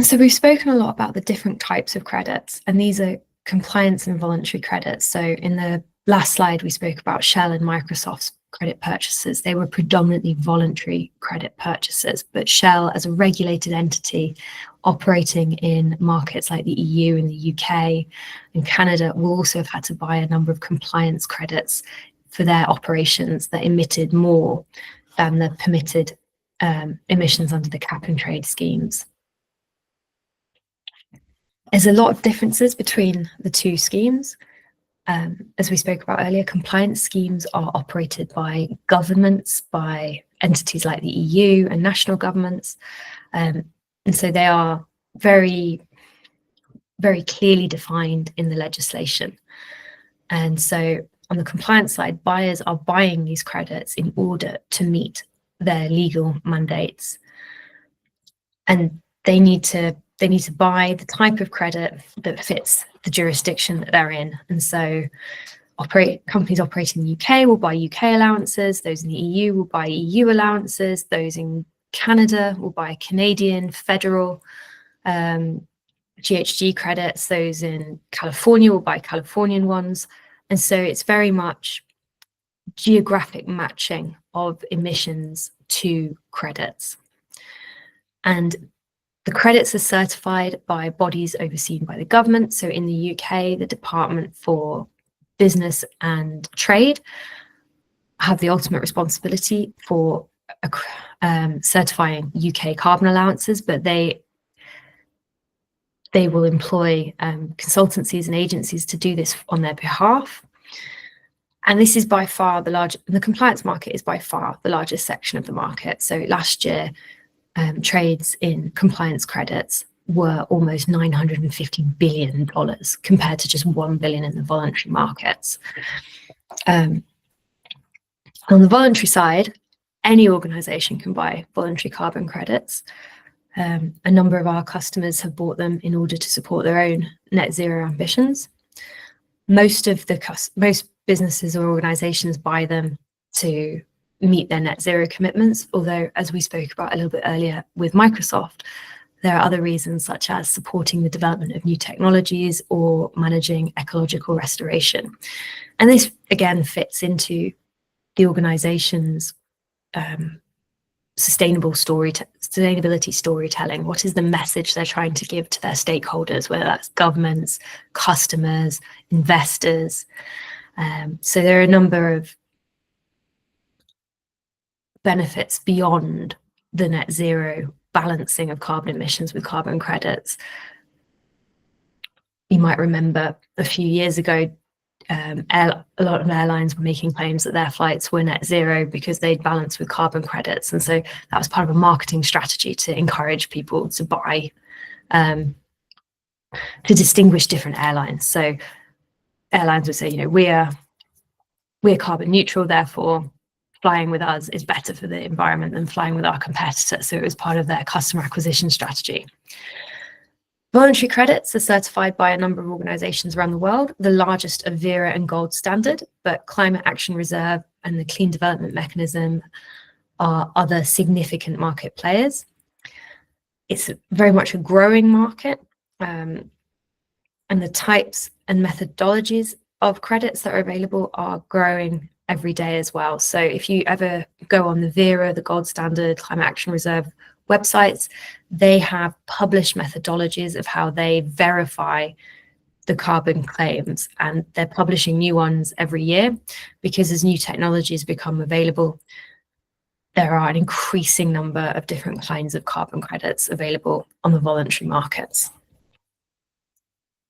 So we've spoken a lot about the different types of credits, and these are compliance and voluntary credits. So in the last slide, we spoke about Shell and Microsoft's credit purchases. They were predominantly voluntary credit purchases, but Shell, as a regulated entity operating in markets like the EU and the UK and Canada, will also have had to buy a number of compliance credits for their operations that emitted more than the permitted emissions under the cap and trade schemes. There's a lot of differences between the two schemes. As we spoke about earlier, compliance schemes are operated by governments, by entities like the EU and national governments. And so they are very, very clearly defined in the legislation. And so on the compliance side, buyers are buying these credits in order to meet their legal mandates. And they need to buy the type of credit that fits the jurisdiction that they're in. And so companies operating in the UK will buy UK allowances, those in the EU will buy EU allowances, those in Canada will buy Canadian federal GHG credits, those in California will buy Californian ones. And so it's very much geographic matching of emissions to credits. And the credits are certified by bodies overseen by the government. So in the UK, the Department for Business and Trade have the ultimate responsibility for certifying UK carbon allowances, but they will employ consultancies and agencies to do this on their behalf. And this is by far the compliance market is by far the largest section of the market. So last year, trades in compliance credits were almost $950 billion compared to just $1 billion in the voluntary markets. On the voluntary side, any organization can buy voluntary carbon credits. A number of our customers have bought them in order to support their own net zero ambitions. Most businesses or organizations buy them to meet their net zero commitments, although, as we spoke about a little bit earlier with Microsoft, there are other reasons, such as supporting the development of new technologies or managing ecological restoration. And this again fits into the organization's sustainability storytelling. What is the message they're trying to give to their stakeholders, whether that's governments, customers, investors? So there are a number of benefits beyond the net zero balancing of carbon emissions with carbon credits. You might remember a few years ago, a lot of airlines were making claims that their flights were net zero because they'd balance with carbon credits. And so that was part of a marketing strategy to encourage people to buy, to distinguish different airlines. So airlines would say, we're carbon neutral, therefore flying with us is better for the environment than flying with our competitors. So it was part of their customer acquisition strategy. Voluntary credits are certified by a number of organizations around the world. The largest are Vera and Gold Standard, but Climate Action Reserve and the Clean Development Mechanism are other significant market players. It's very much a growing market, and the types and methodologies of credits that are available are growing every day as well. So if you ever go on the Vera, the Gold Standard, Climate Action Reserve websites, they have published methodologies of how they verify the carbon claims, and they're publishing new ones every year because as new technologies become available, there are an increasing number of different kinds of carbon credits available on the voluntary markets.